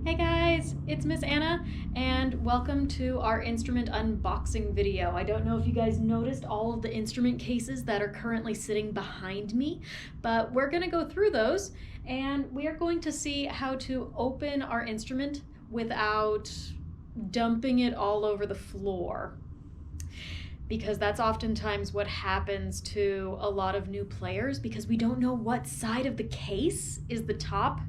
Hey guys, it's Miss Anna, and welcome to our instrument unboxing video. I don't know if you guys noticed all of the instrument cases that are currently sitting behind me, but we're gonna go through those and we are going to see how to open our instrument without dumping it all over the floor. Because that's oftentimes what happens to a lot of new players because we don't know what side of the case is the top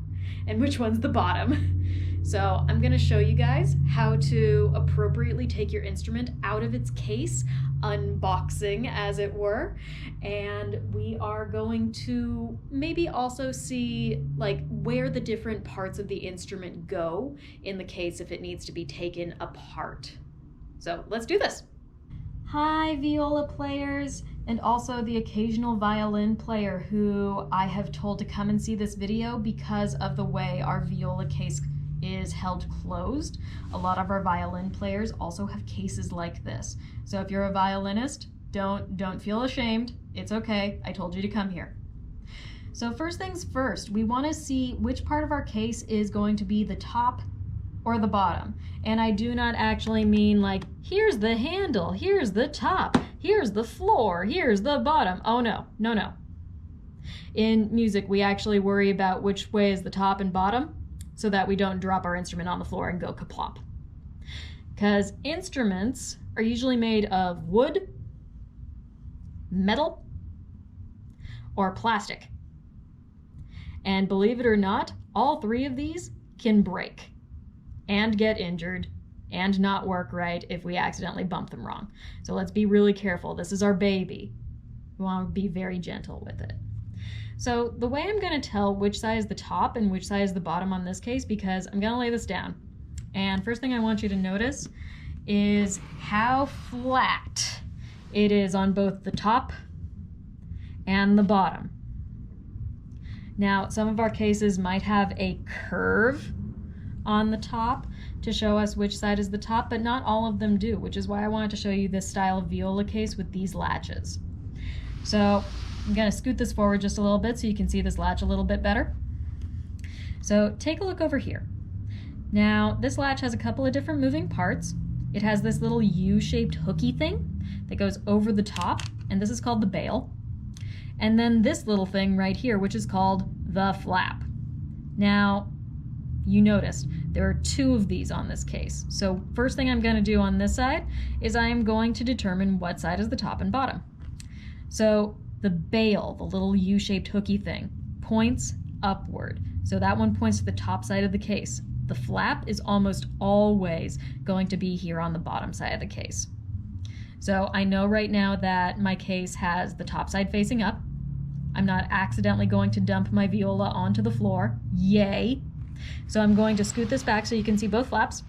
and which one's the bottom. So I'm going to show you guys how to appropriately take your instrument out of its case, unboxing as it were, and we are going to maybe also see like where the different parts of the instrument go in the case if it needs to be taken apart. So let's do this. Hi, viola players, and also the occasional violin player who I have told to come and see this video because of the way our viola case is held closed. A lot of our violin players also have cases like this. So if you're a violinist, don't feel ashamed. It's okay. I told you to come here. So first things first, we want to see which part of our case is going to be the top or the bottom. And I do not actually mean like, here's the handle, here's the top, here's the floor, here's the bottom. Oh no, no, no. In music, we actually worry about which way is the top and bottom so that we don't drop our instrument on the floor and go kaplop. Because instruments are usually made of wood, metal, or plastic. And believe it or not, all three of these can break and get injured and not work right if we accidentally bump them wrong. So let's be really careful. This is our baby. We want to be very gentle with it. So the way I'm going to tell which side is the top and which side is the bottom on this case, because I'm going to lay this down. And first thing I want you to notice is how flat it is on both the top and the bottom. Now, some of our cases might have a curve on the top to show us which side is the top, but not all of them do, which is why I wanted to show you this style of viola case with these latches. So I'm going to scoot this forward just a little bit so you can see this latch a little bit better. So take a look over here. Now this latch has a couple of different moving parts. It has this little U-shaped hooky thing that goes over the top, and this is called the bail. And then this little thing right here, which is called the flap. Now, you noticed there are two of these on this case. So first thing I'm going to do on this side is I am going to determine what side is the top and bottom. So the bail, the little U-shaped hooky thing, points upward. So that one points to the top side of the case. The flap is almost always going to be here on the bottom side of the case. So I know right now that my case has the top side facing up. I'm not accidentally going to dump my viola onto the floor. Yay! So I'm going to scoot this back so you can see both flaps.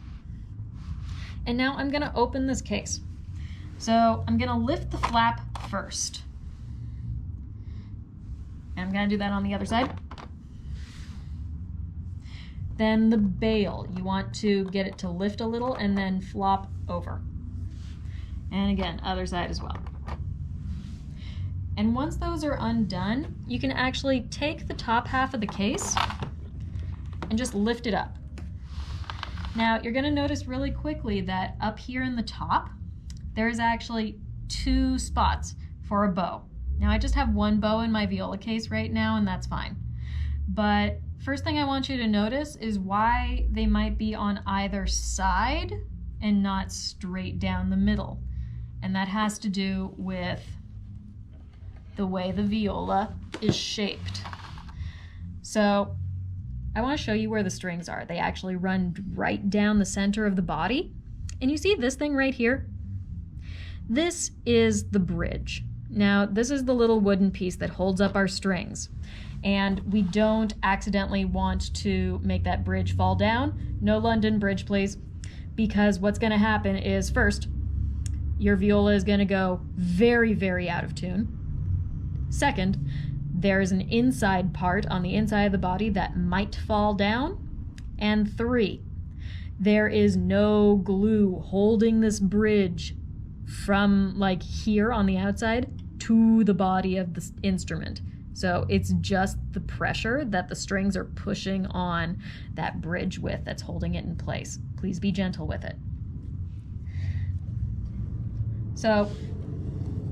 And now I'm going to open this case. So I'm going to lift the flap first. And I'm going to do that on the other side. Then the bail, you want to get it to lift a little and then flop over. And again, other side as well. And once those are undone, you can actually take the top half of the case and just lift it up. Now you're going to notice really quickly that up here in the top, there's actually two spots for a bow. Now I just have one bow in my viola case right now, and that's fine. But first thing I want you to notice is why they might be on either side and not straight down the middle. And that has to do with the way the viola is shaped. So I want to show you where the strings are. They actually run right down the center of the body. And you see this thing right here? This is the bridge. Now, this is the little wooden piece that holds up our strings. And we don't accidentally want to make that bridge fall down. No London Bridge, please. Because what's going to happen is, first, your viola is going to go very, very out of tune. Second, there's an inside part on the inside of the body that might fall down. And three, there is no glue holding this bridge from like here on the outside to the body of the instrument. So it's just the pressure that the strings are pushing on that bridge with that's holding it in place. Please be gentle with it. So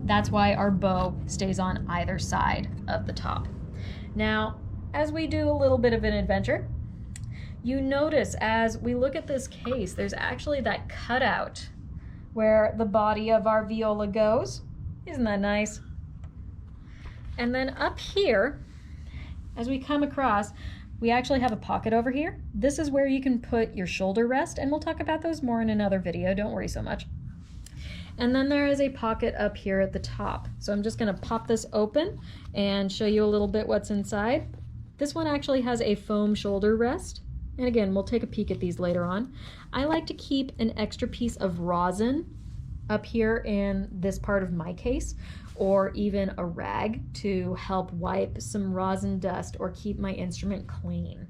that's why our bow stays on either side of the top. Now, as we do a little bit of an adventure, you notice as we look at this case, there's actually that cutout where the body of our viola goes. Isn't that nice? And then up here, as we come across, we actually have a pocket over here. This is where you can put your shoulder rest, and we'll talk about those more in another video, don't worry so much. And then there is a pocket up here at the top. So I'm just gonna pop this open and show you a little bit what's inside. This one actually has a foam shoulder rest. And again, we'll take a peek at these later on. I like to keep an extra piece of rosin up here in this part of my case, or even a rag to help wipe some rosin dust or keep my instrument clean.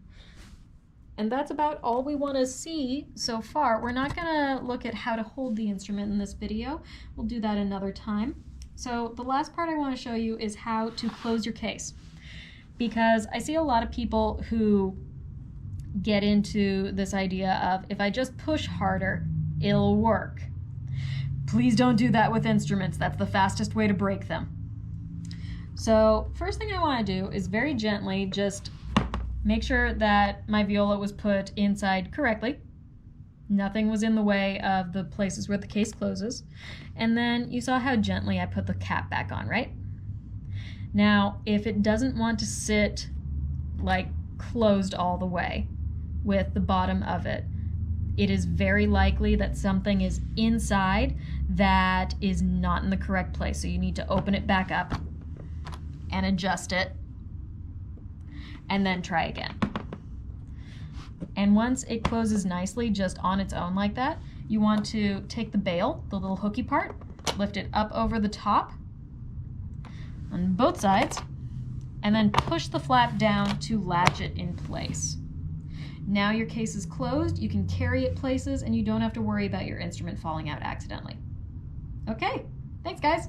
And that's about all we want to see so far. We're not going to look at how to hold the instrument in this video. We'll do that another time. So the last part I want to show you is how to close your case, because I see a lot of people who get into this idea of, if I just push harder, it'll work. Please don't do that with instruments. That's the fastest way to break them. So first thing I want to do is very gently just make sure that my viola was put inside correctly. Nothing was in the way of the places where the case closes. And then you saw how gently I put the cap back on, right? Now, if it doesn't want to sit like closed all the way with the bottom of it, it is very likely that something is inside that is not in the correct place. So you need to open it back up and adjust it, and then try again. And once it closes nicely just on its own like that, you want to take the bail, the little hooky part, lift it up over the top on both sides, and then push the flap down to latch it in place. Now your case is closed, you can carry it places, and you don't have to worry about your instrument falling out accidentally. Okay, thanks guys.